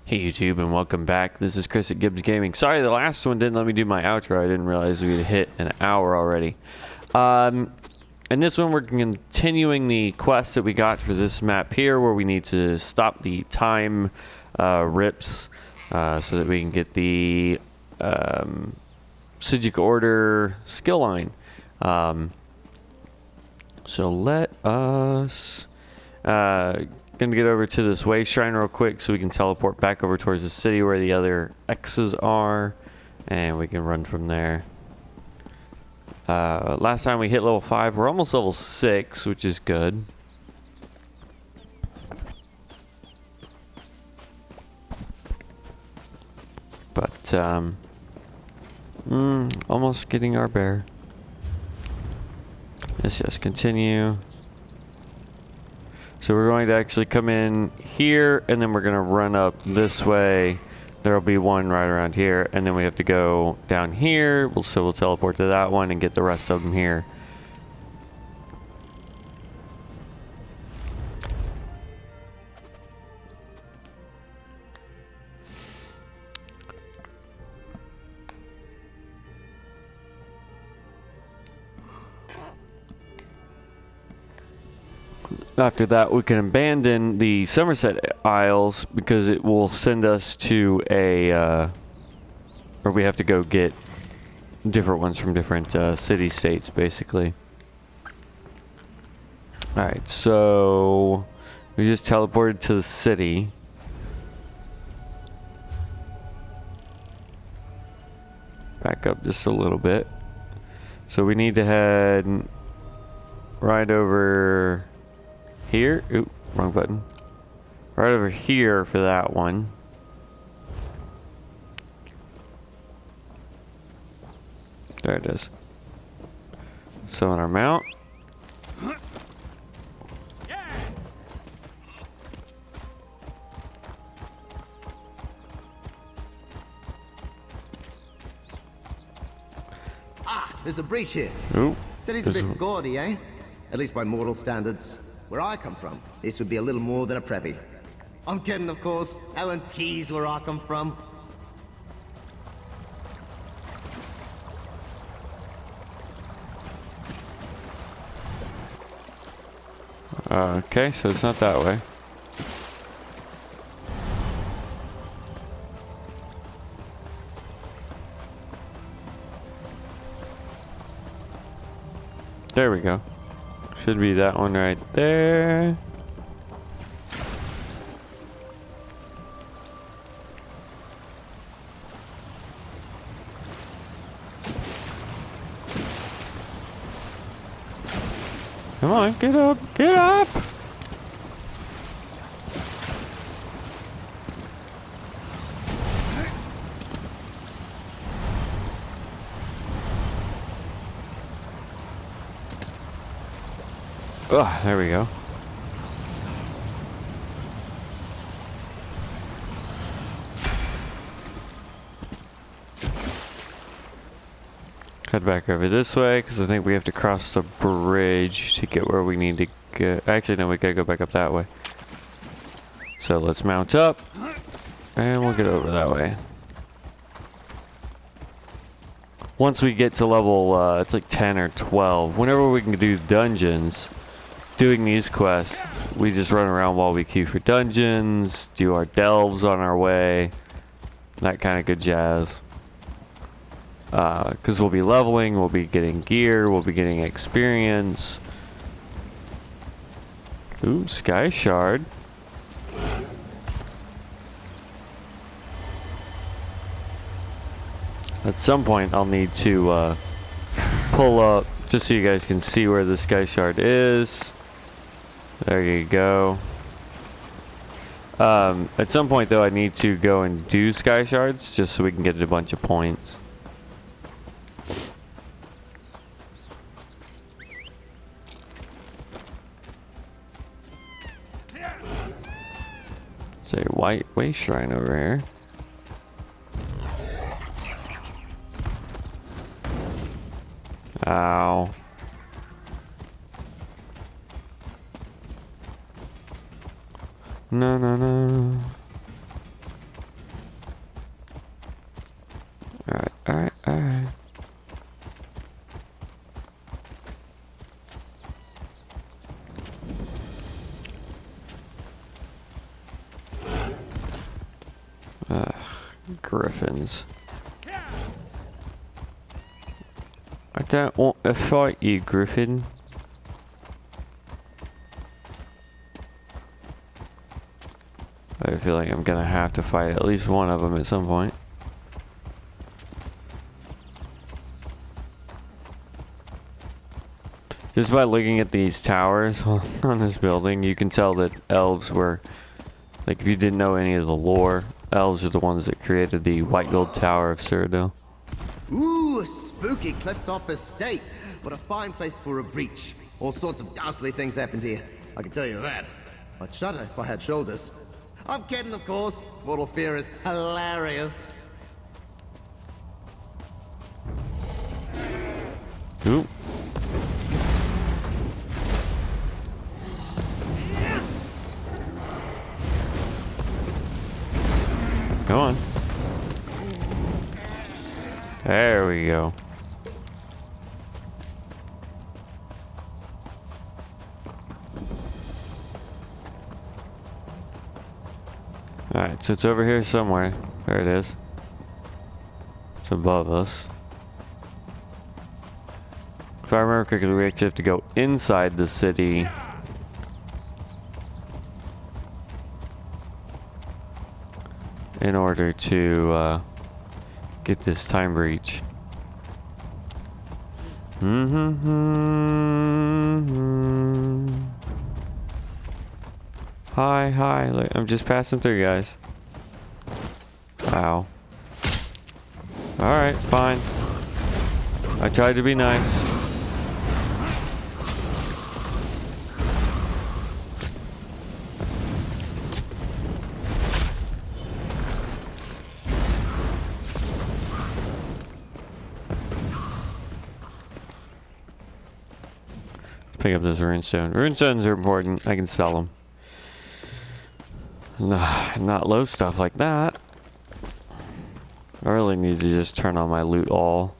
Hey YouTube, and welcome back. This is Chris at Gibbs Gaming. Sorry, the last one didn't let me do my outro. I didn't realize we had hit an hour already. In this one, we're continuing the quest that we got for this map here, where we need to stop the time rips so that we can get the psijic order skill line. So let us gonna get over to this way shrine real quick so we can teleport back over towards the city where the other X's are, and we can run from there. Last time we hit level 5, we're almost level 6, which is good. But almost getting our bear. Yes, continue. So we're going to actually come in here, and then we're going to run up this way. There'll be one right around here, and then we have to go down here. So we'll teleport to that one and get the rest of them here. After that, we can abandon the Somerset Isles because it will send us to a, or we have to go get different ones from different city-states, basically. Alright, so we just teleported to the city. Back up just a little bit. So we need to head right over here. Oop, wrong button. Right over here for that one. There it is. So on our mount. Ah, there's a breach here. Oop. City's a bit gaudy, eh? At least by mortal standards. Where I come from, this would be a little more than a preppy. I'm kidding, of course. L&P's where I come from. Okay, so it's not that way. There we go. Should be that one right there. Come on, get up, get up! Oh, there we go. Head back over this way, because I think we have to cross the bridge to get where we need to get. Actually, no, we gotta go back up that way. So let's mount up, and we'll get over that way. Once we get to level, it's like 10 or 12, whenever we can do dungeons, doing these quests, we just run around while we queue for dungeons, do our delves on our way, that kind of good jazz. Because we'll be leveling, we'll be getting gear, we'll be getting experience. Ooh, Sky Shard. At some point I'll need to pull up just so you guys can see where the Sky Shard is. There you go. At some point though I need to go and do Sky Shards just so we can get a bunch of points. There's a white way shrine over here. Ow. No, no, no. Griffins. I don't want to fight you, Griffin. I feel like I'm gonna have to fight at least one of them at some point. Just by looking at these towers on this building, you can tell that elves were, like if you didn't know any of the lore, elves are the ones that created the White Gold Tower of Cyrodiil. Ooh, a spooky clifftop estate. What a fine place for a breach. All sorts of ghastly things happened here, I can tell you that. I'd shudder if I had shoulders. I'm kidding, of course. Mortal fear is hilarious. Ooh. Come on. There we go. Alright, so it's over here somewhere. There it is. It's above us. If I remember correctly, we actually have to go inside the city. In order to get this time breach. Hi, look, I'm just passing through, guys. Wow. Alright, fine. I tried to be nice. Pick up this runestone. Runestones are important. I can sell them. Nah, not low stuff like that. I really need to just turn on my loot all.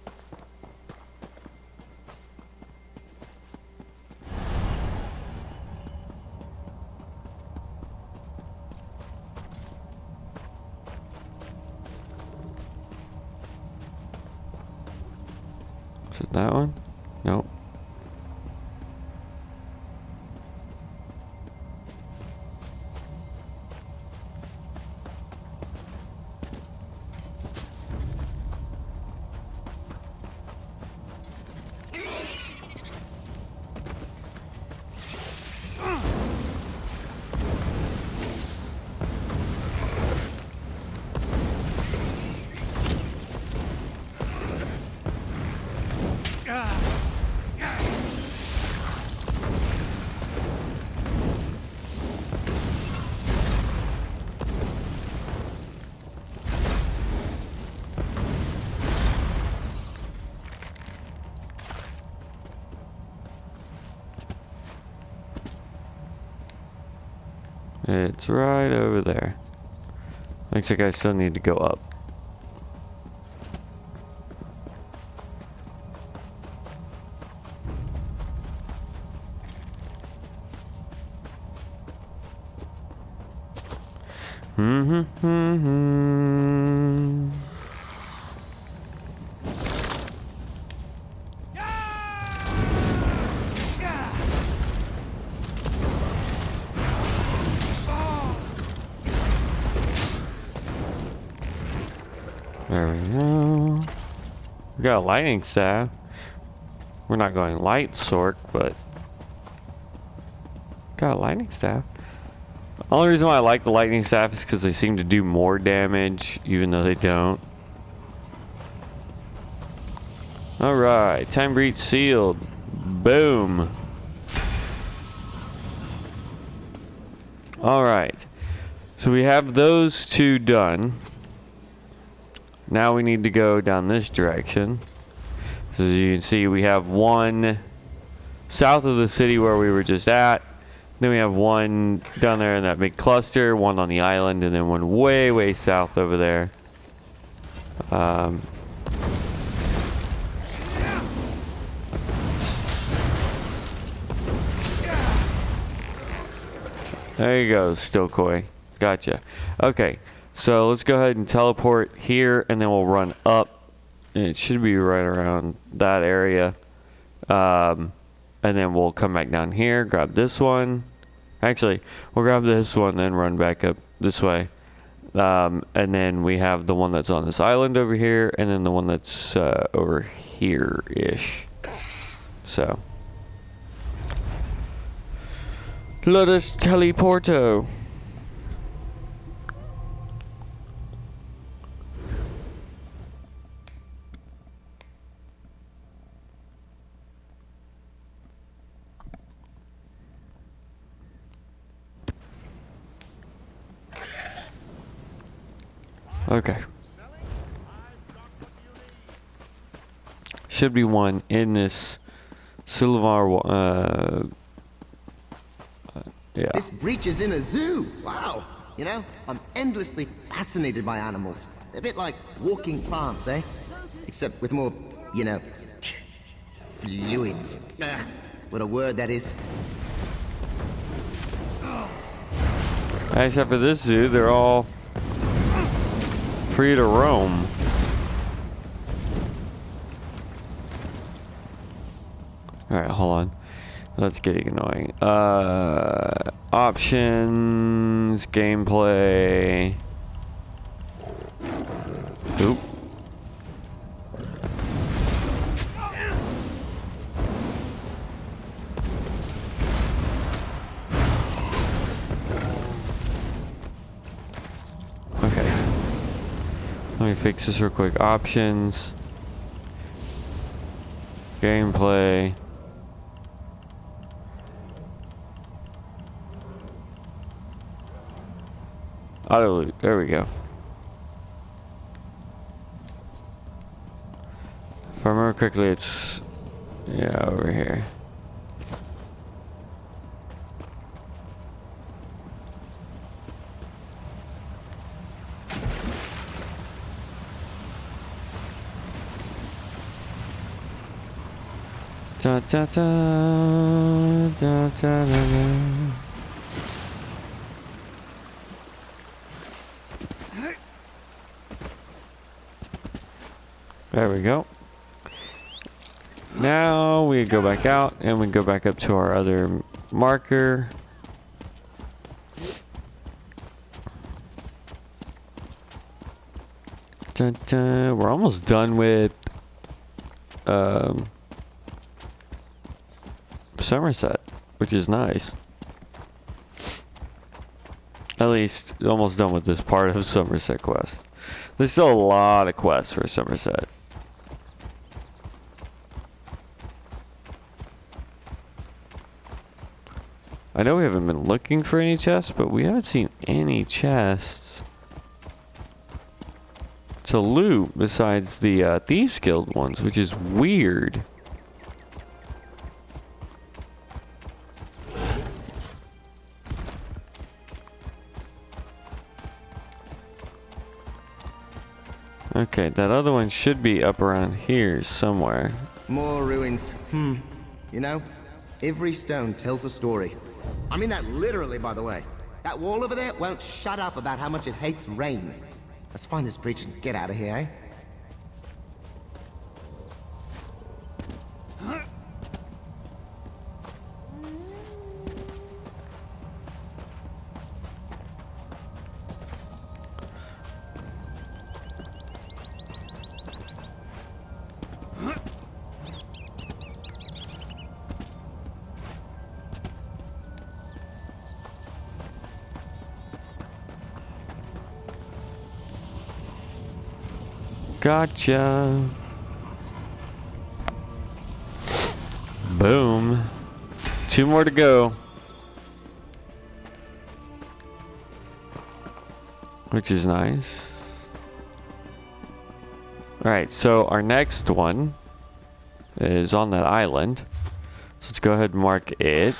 Is it that one? Nope. It's right over there. Looks like I still need to go up. There we go. We got a lightning staff. We're not going light sort, but got a lightning staff. The only reason why I like the lightning staff is because they seem to do more damage, even though they don't. Alright, time breach sealed. Boom. Alright. So we have those two done. Now we need to go down this direction. So as you can see, we have one south of the city where we were just at. Then we have one down there in that big cluster, one on the island, and then one way, way south over there. There you go, Stokoi. Gotcha. Okay. So let's go ahead and teleport here, and then we'll run up. And it should be right around that area. And then we'll come back down here, grab this one. Actually, we'll grab this one, then run back up this way. And then we have the one that's on this island over here, and then the one that's over here-ish. So, let us teleporto. Okay. Should be one in this Silvar. Yeah. This breach is in a zoo. Wow. You know, I'm endlessly fascinated by animals. A bit like walking plants, eh? Except with more, you know, fluids. Ugh, what a word that is. Except for this zoo, they're all free to roam. Alright, hold on. That's getting annoying. Options, gameplay. Oop. Okay. Let me fix this real quick. Options. Gameplay. Auto loot. There we go. If I remember correctly, it's yeah, over here. Da, da, da, da, da, da, da. There we go. Now we go back out and we go back up to our other marker. Dun, dun. We're almost done with Somerset, which is nice. At least almost done with this part of Somerset quest. There's still a lot of quests for Somerset. I know we haven't been looking for any chests, but we haven't seen any chests to loot besides the Thieves Guild ones, which is weird. Okay, that other one should be up around here somewhere. More ruins. You know, every stone tells a story. I mean that literally, by the way. That wall over there won't shut up about how much it hates rain. Let's find this breach and get out of here, eh? Gotcha. Boom. 2 more to go. Which is nice. Alright, so our next one is on that island. So let's go ahead and mark it.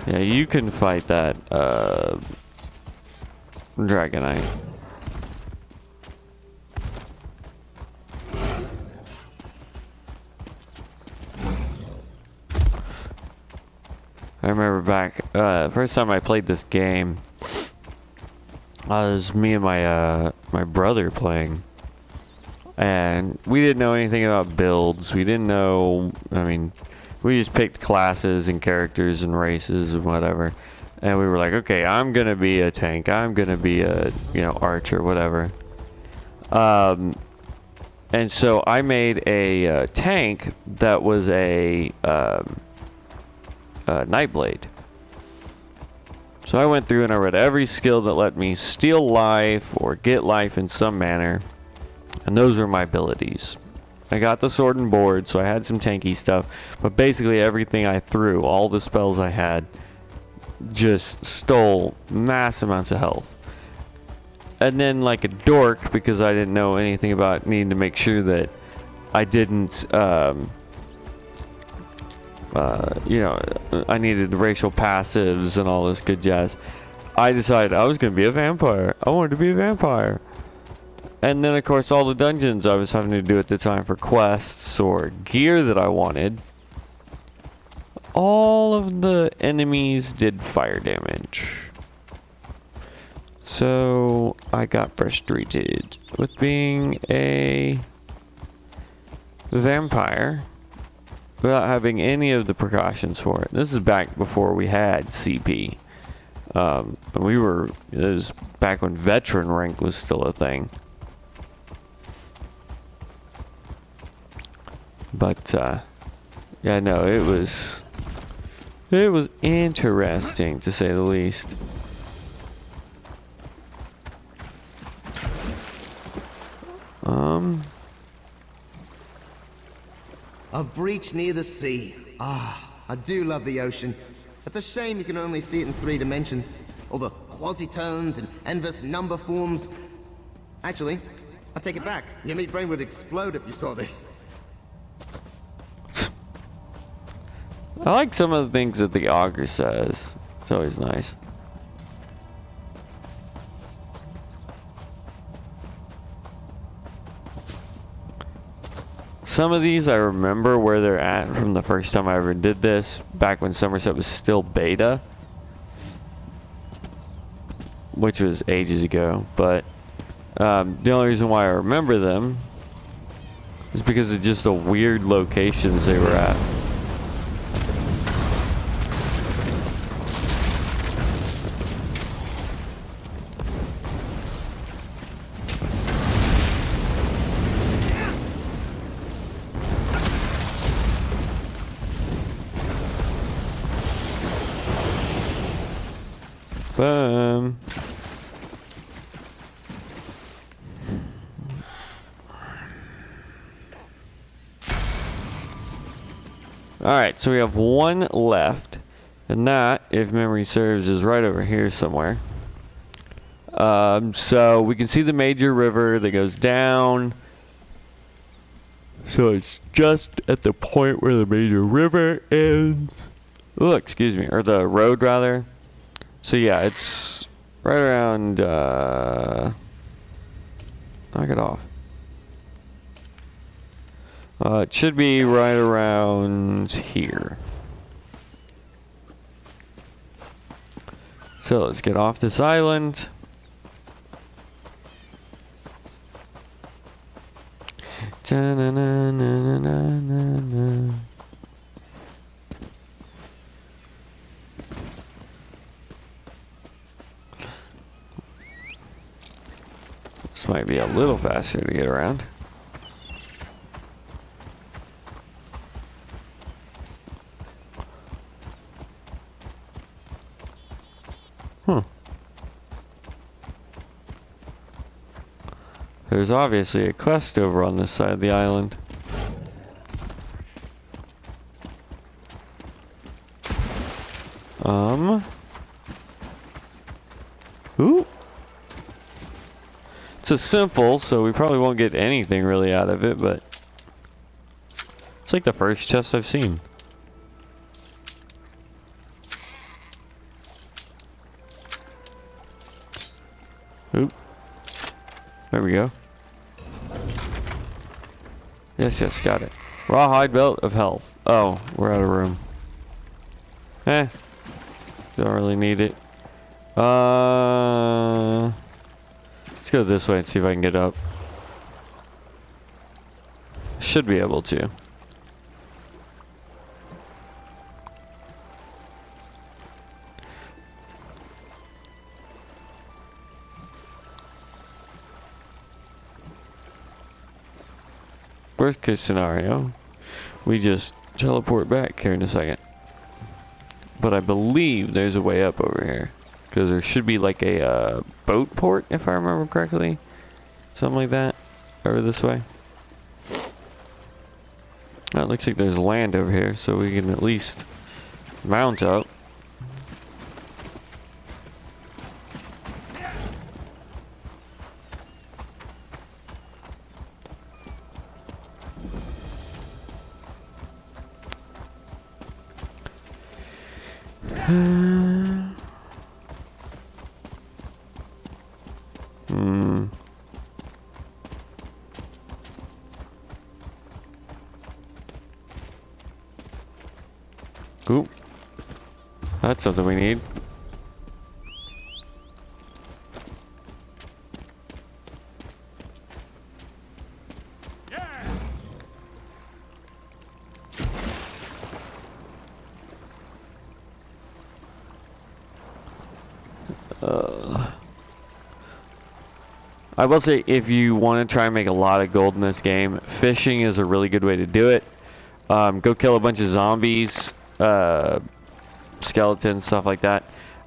Yeah, you can fight that Dragonite. I remember back, first time I played this game, it was me and my brother playing. And we didn't know anything about builds. We didn't know, I mean, we just picked classes and characters and races and whatever. And we were like, okay, I'm gonna be a tank. I'm gonna be a, you know, archer, whatever. And so I made a tank that was a Nightblade. So I went through and I read every skill that let me steal life or get life in some manner. And those were my abilities. I got the sword and board, so I had some tanky stuff. But basically everything I threw, all the spells I had, just stole mass amounts of health. And then like a dork, because I didn't know anything about needing to make sure that I didn't, you know, I needed racial passives and all this good jazz. I decided I was going to be a vampire. I wanted to be a vampire. And then, of course, all the dungeons I was having to do at the time for quests or gear that I wanted, all of the enemies did fire damage. So I got frustrated with being a vampire without having any of the precautions for it. This is back before we had CP. It was back when veteran rank was still a thing. But, yeah, no, it was interesting, to say the least. A breach near the sea. Ah, I do love the ocean. It's a shame you can only see it in 3 dimensions. All the quasitones and endless number forms. Actually, I take it back. Your meat brain would explode if you saw this. I like some of the things that the augur says. It's always nice. Some of these I remember where they're at from the first time I ever did this, back when Somerset was still beta, which was ages ago. But the only reason why I remember them is because of just the weird locations they were at. Boom. Alright, so we have one left. And that, if memory serves, is right over here somewhere. So we can see the major river that goes down. So it's just at the point where the major river ends. Oh, excuse me. Or the road, rather. So yeah, it's right around, knock it off. It should be right around here. So let's get off this island. Da-na-na-na-na-na-na. This might be a little faster to get around. There's obviously a quest over on this side of the island. Ooh. It's a simple, so we probably won't get anything really out of it, but it's like the first chest I've seen. Oop. There we go. Yes, got it. Rawhide belt of health. Oh, we're out of room. Don't really need it. Let's go this way and see if I can get up. Should be able to. Worst case scenario, we just teleport back here in a second. But I believe there's a way up over here. Because there should be like a boat port, if I remember correctly. Something like that. Over this way. Oh, it looks like there's land over here, so we can at least mount up. Oop. That's something we need. I will say, if you want to try and make a lot of gold in this game, fishing is a really good way to do it. Go kill a bunch of zombies, skeletons, stuff like that.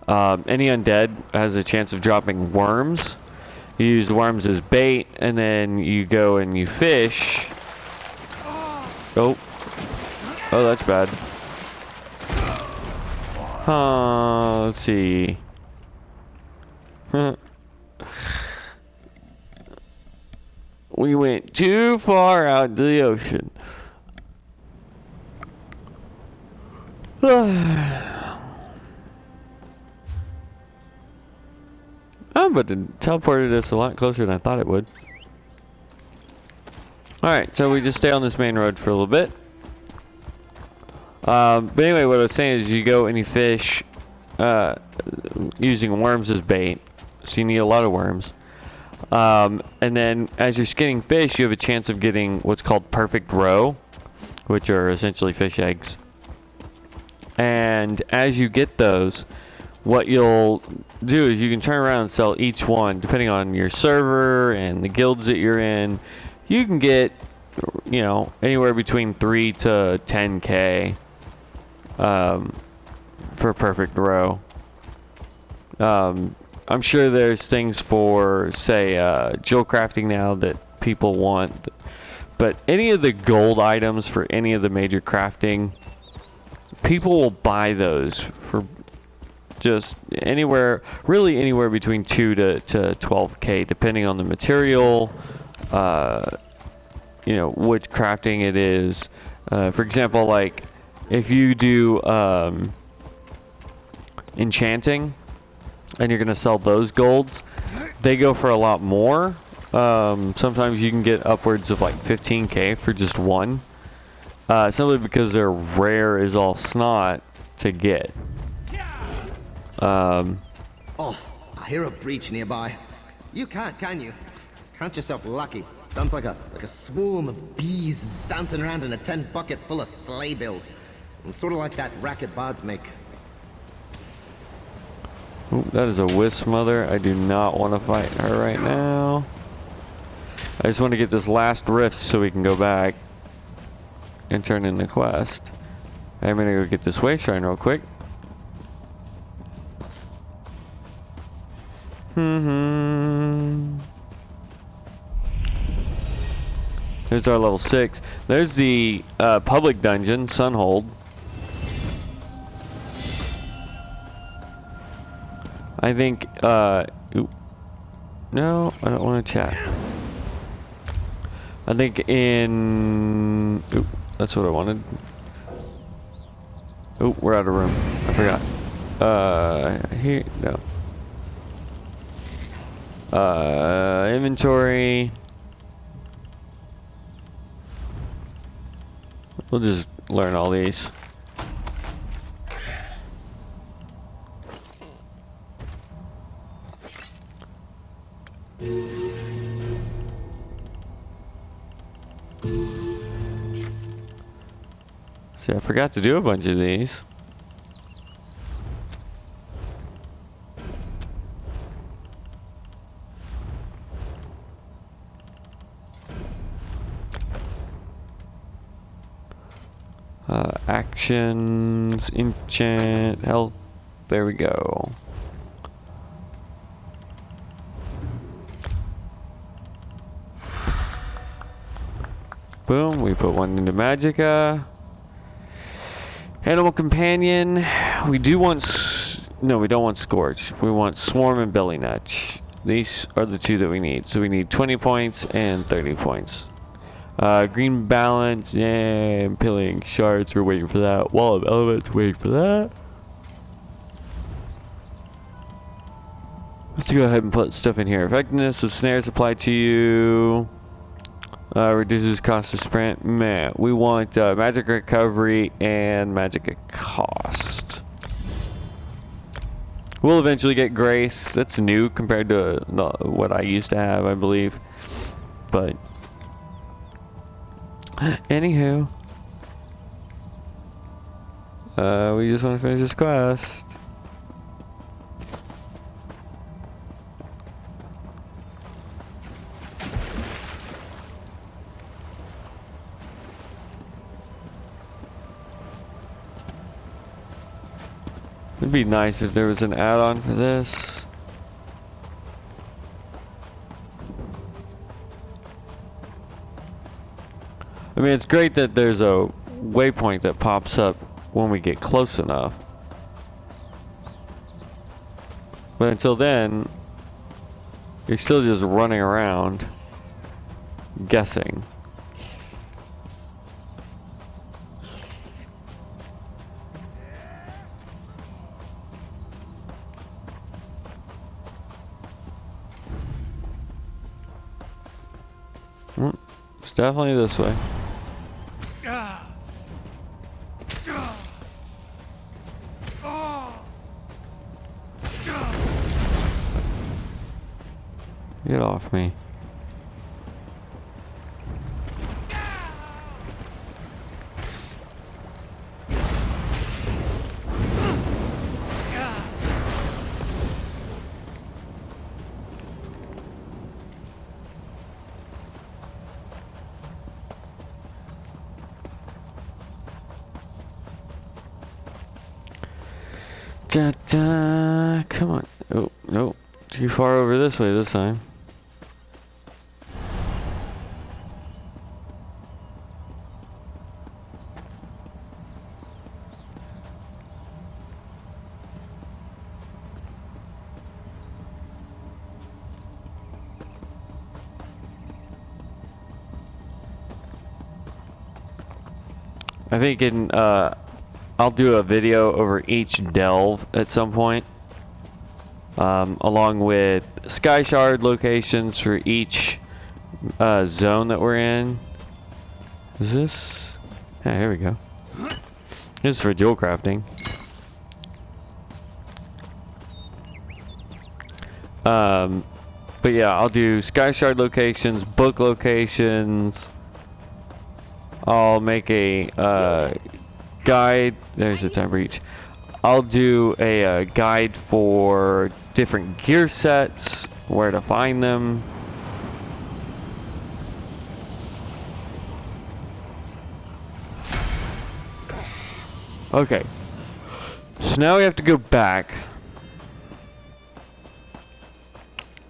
Any undead has a chance of dropping worms. You use worms as bait, and then you go and you fish. Oh, that's bad. Let's see. We went too far out into the ocean. Oh, but it teleported us a lot closer than I thought it would. Alright, so we just stay on this main road for a little bit. But anyway, what I was saying is you go and you fish using worms as bait. So you need a lot of worms. And then as you're skinning fish, you have a chance of getting what's called perfect roe, which are essentially fish eggs. And as you get those, what you'll do is you can turn around and sell each one, depending on your server and the guilds that you're in. You can get, you know, anywhere between 3 to 10k for perfect roe. I'm sure there's things for, say, jewel crafting now that people want, but any of the gold items for any of the major crafting, people will buy those for just anywhere, really anywhere between 2 to 12k, depending on the material, you know, which crafting it is. For example, like if you do enchanting, and you're gonna sell those golds, they go for a lot more. Sometimes you can get upwards of like 15k for just one, simply because they're rare as all snot to get. Oh, I hear a breach nearby. You can't, can you? Count yourself lucky. Sounds like a swarm of bees bouncing around in a tin bucket full of sleigh bells. Sort of like that racket bards make. Ooh, that is a wisp mother. I do not want to fight her right now. I just want to get this last rift so we can go back and turn in the quest. I'm gonna go get this way shrine real quick. There's our level 6. There's the public dungeon, Sunhold. I think, oop. No, I don't want to chat. I think in, oop, that's what I wanted. Oop, we're out of room. I forgot. Here, no. Inventory. We'll just learn all these. See, I forgot to do a bunch of these. Actions, enchant, health. There we go. Boom, we put one into magicka. Animal companion. We do want... No, we don't want scorch. We want swarm and belly nutch. These are the two that we need. So we need 20 points and 30 points. Green balance, yeah, impelling shards, we're waiting for that. Wall of elements, waiting for that. Let's go ahead and put stuff in here. Effectiveness of snares applied to you. Reduces cost of sprint. Man, we want magic recovery and magic cost. We'll eventually get grace. That's new compared to what I used to have, I believe. But anywho, we just want to finish this quest. It'd be nice if there was an add-on for this. I mean, it's great that there's a waypoint that pops up when we get close enough. But until then, you're still just running around, guessing. It's definitely this way. Get off me. Da, da, come on. Oh, no. Too far over this way this time. I think I'll do a video over each delve at some point, along with sky shard locations for each zone that we're in. Is this? Yeah, here we go. This is for jewel crafting. But yeah, I'll do sky shard locations, book locations. I'll make a guide. There's a time breach. I'll do a guide for different gear sets, where to find them. Okay. So now we have to go back.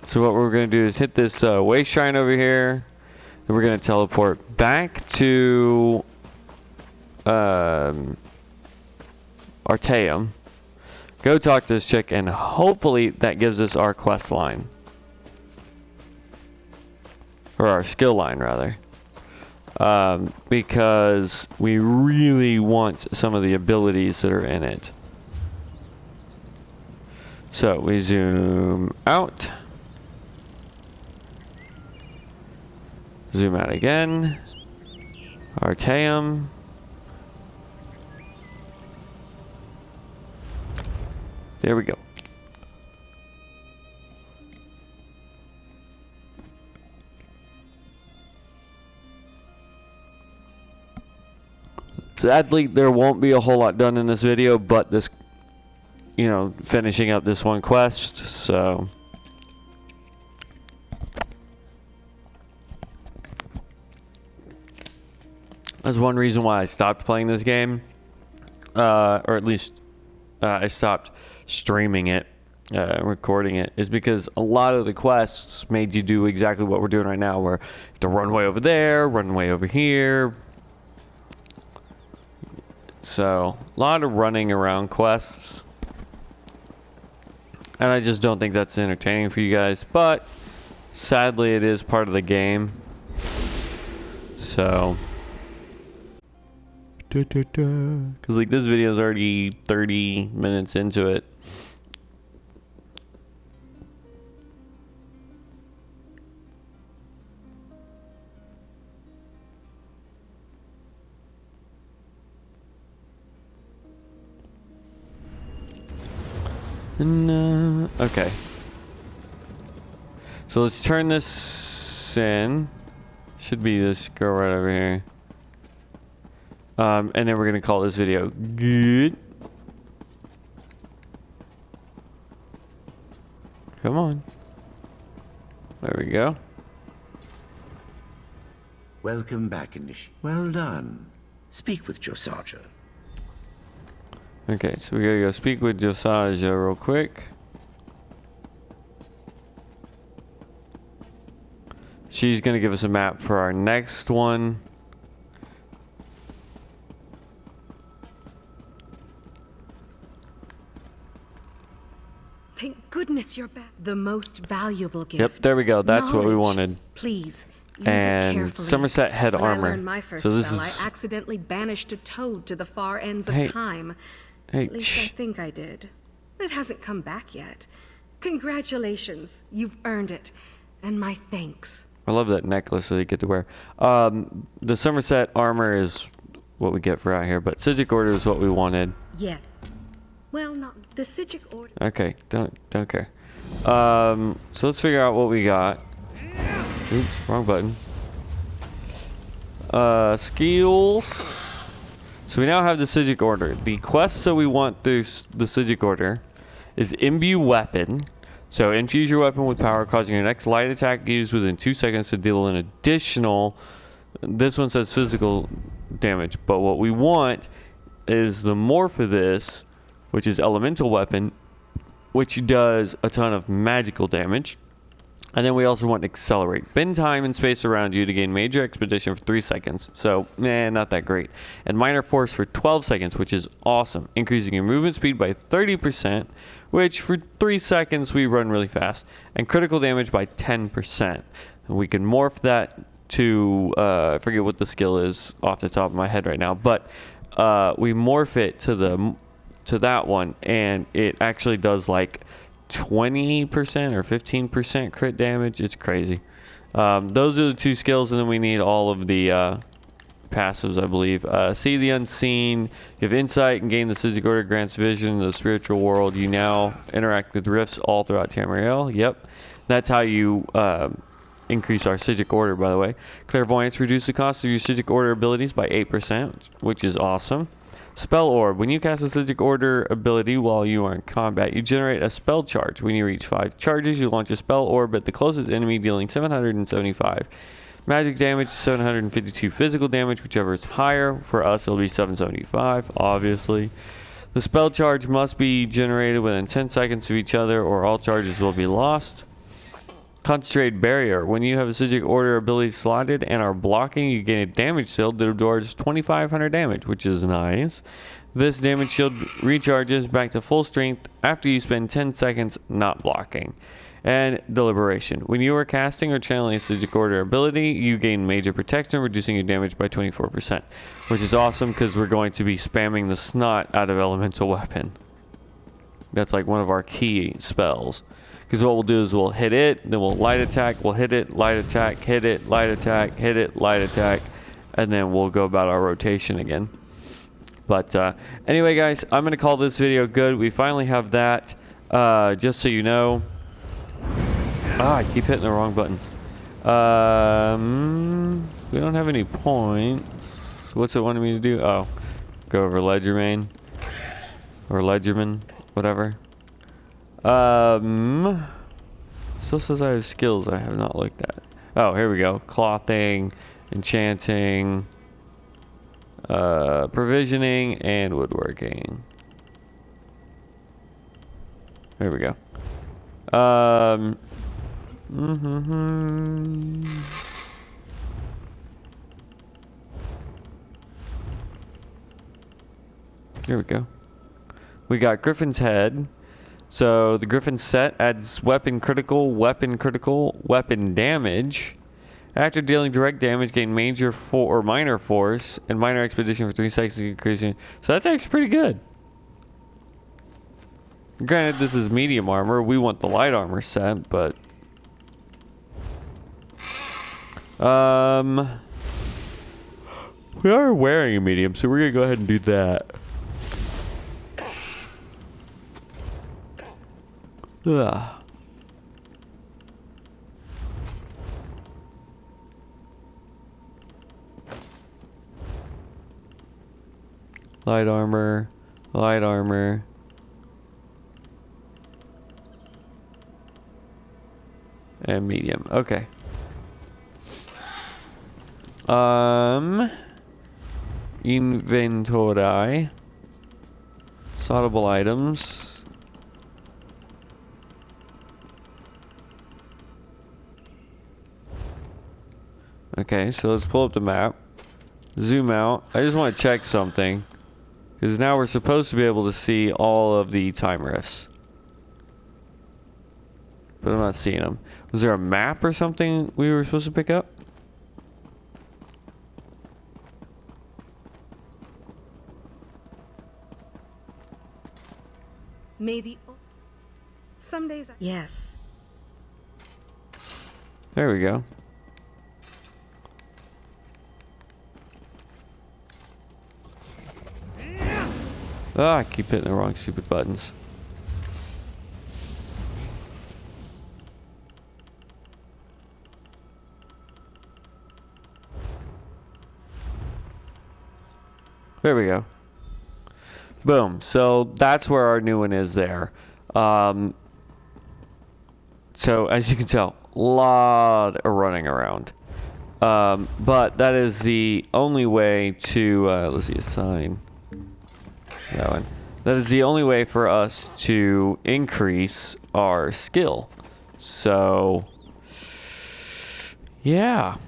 So what we're going to do is hit this waste shrine over here. Then we're going to teleport back to Artaeum. Go talk to this chick, and hopefully that gives us our quest line. Or our skill line, rather. Because we really want some of the abilities that are in it. So we zoom out. Zoom out again. Artaeum. There we go. Sadly, there won't be a whole lot done in this video, but this, you know, finishing up this one quest, so. That's one reason why I stopped playing this game, or at least I stopped streaming it, recording it, is because a lot of the quests made you do exactly what we're doing right now, where you have to run way over there, run way over here. So, a lot of running around quests. And I just don't think that's entertaining for you guys, but sadly it is part of the game. So, because like this video is already 30 minutes into it. And, okay. So let's turn this in. Should be this girl right over here. And then we're gonna call this video good. Come on. There we go. Welcome back, Inish. Well done. Speak with Josarja. Okay, so we gotta go speak with Josarja real quick. She's gonna give us a map for our next one. Thank goodness you're back. The most valuable gift. Yep, there we go. That's what we Knowledge. wanted. Please use And it carefully. Somerset head when armor. I learned my first So this spell, is- I accidentally banished a toad to the far ends of Hey. time. Hey, At least I think I did. It hasn't come back yet. Congratulations, you've earned it, and my thanks. I love that necklace that you get to wear. The Somerset armor is what we get for out here, but psijic order is what we wanted. Yeah. Well, not the psijic order. Okay, don't care. So let's figure out what we got. Oops, wrong button. Skills. So we now have the psijic order. The quests that we want through the psijic order is imbue weapon. So infuse your weapon with power, causing your next light attack used within 2 seconds to deal an additional. This one says physical damage, but what we want is the morph of this, which is elemental weapon, which does a ton of magical damage. And then we also want accelerate. Bend time and space around you to gain major expedition for 3 seconds. So, not that great. And minor force for 12 seconds, which is awesome. Increasing your movement speed by 30%, which for 3 seconds we run really fast. And critical damage by 10%. And we can morph that to, I forget what the skill is off the top of my head right now. But we morph it to that one, and it actually does like 20% or 15% crit damage. It's crazy. Those are the 2 skills, and then we need all of the passives, I believe. See the unseen. You have insight and gain the psijic order, grants vision of the spiritual world. You now interact with rifts all throughout Tamriel. Yep, that's how you increase our psijic order, by the way. Clairvoyance reduces the cost of your psijic order abilities by 8%, which is awesome. Spell Orb. When you cast a psijic order ability while you are in combat, you generate a spell charge. When you reach 5 charges, you launch a spell orb at the closest enemy, dealing 775 magic damage, 752 physical damage, whichever is higher. For us, it'll be 775, obviously. The spell charge must be generated within 10 seconds of each other, or all charges will be lost. Concentrated Barrier. When you have a psijic order ability slotted and are blocking, you gain a damage shield that absorbs 2,500 damage, which is nice. This damage shield recharges back to full strength after you spend 10 seconds not blocking. And Deliberation. When you are casting or channeling a psijic order ability, you gain major protection, reducing your damage by 24%, which is awesome because we're going to be spamming the snot out of elemental weapon. That's like one of our key spells. Because what we'll do is we'll hit it, then we'll light attack, we'll hit it, light attack, hit it, light attack, hit it, light attack, and then we'll go about our rotation again. But anyway, guys, I'm going to call this video good. We finally have that. Just so you know. I keep hitting the wrong buttons. We don't have any points. What's it wanting me to do? Oh, go over Ledgerman. Or Ledgerman, whatever. Still says I have skills I have not looked at. Oh, here we go. Clothing, enchanting, provisioning, and woodworking. There we go. Here we go. We got Griffin's head. So the Griffin set adds weapon critical, weapon damage. After dealing direct damage, gain major or minor force and minor expedition for 3 seconds, increasing. So that's actually pretty good. Granted, this is medium armor. We want the light armor set, but we are wearing a medium, so we're gonna go ahead and do that. Ugh. Light armor, and medium. Okay. Inventory. Sortable items. Okay, so let's pull up the map. Zoom out. I just want to check something. Because now we're supposed to be able to see all of the time rifts. But I'm not seeing them. Was there a map or something we were supposed to pick up? Maybe some days. Yes. There we go. Ah, I keep hitting the wrong stupid buttons. There we go. Boom. So that's where our new one is there. So as you can tell, a lot of running around. But that is the only way to, let's see, assign. That one. That is the only way for us to increase our skill. So, yeah.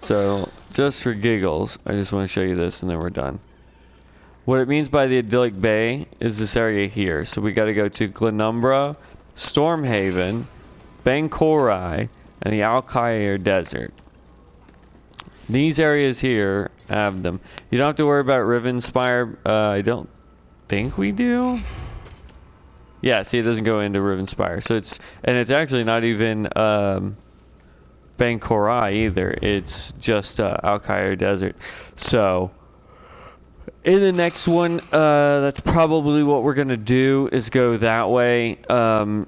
So, just for giggles, I just want to show you this and then we're done. What it means by the idyllic bay is this area here. So we got to go to Glenumbra, Stormhaven, Bankorai, and the Alcire Desert. These areas here have them. You don't have to worry about Rivenspire. I don't think we do. Yeah, see, it doesn't go into Rivenspire. So it's actually not even Bankorai either. It's just Alcire Desert. So in the next one, that's probably what we're gonna do, is go that way and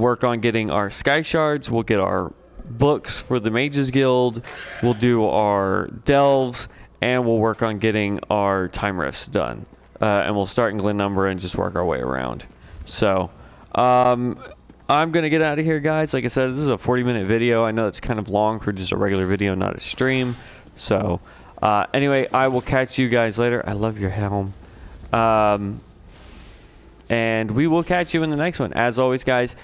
work on getting our sky shards. We'll get our books for the Mages Guild. We'll do our delves, and we'll work on getting our time rifts done. And we'll start in Glenumbra and just work our way around. So I'm gonna get out of here, guys. Like I said, this is a 40-minute video. I know it's kind of long for just a regular video, not a stream. So anyway, I will catch you guys later. I love your helm. And we will catch you in the next one. As always, guys,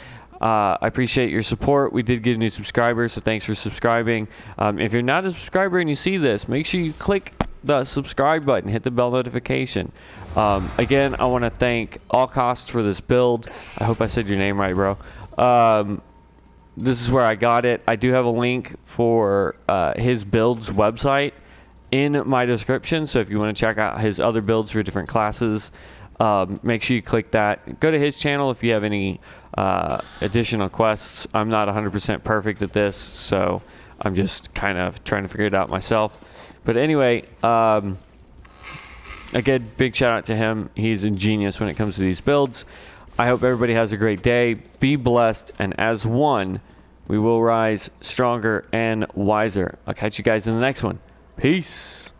I appreciate your support. We did get a new subscriber, so thanks for subscribing. If you're not a subscriber and you see this, make sure you click the subscribe button, hit the bell notification. Again, I want to thank Alcast for this build. I hope I said your name right, bro. This is where I got it. I do have a link for his build's website in my description, so if you want to check out his other builds for different classes, make sure you click that. Go to his channel if you have any additional quests. I'm not 100% perfect at this, so I'm just kind of trying to figure it out myself. But anyway, again, big shout out to him. He's a genius when it comes to these builds. I hope everybody has a great day. Be blessed, and as one, we will rise stronger and wiser. I'll catch you guys in the next one. Peace.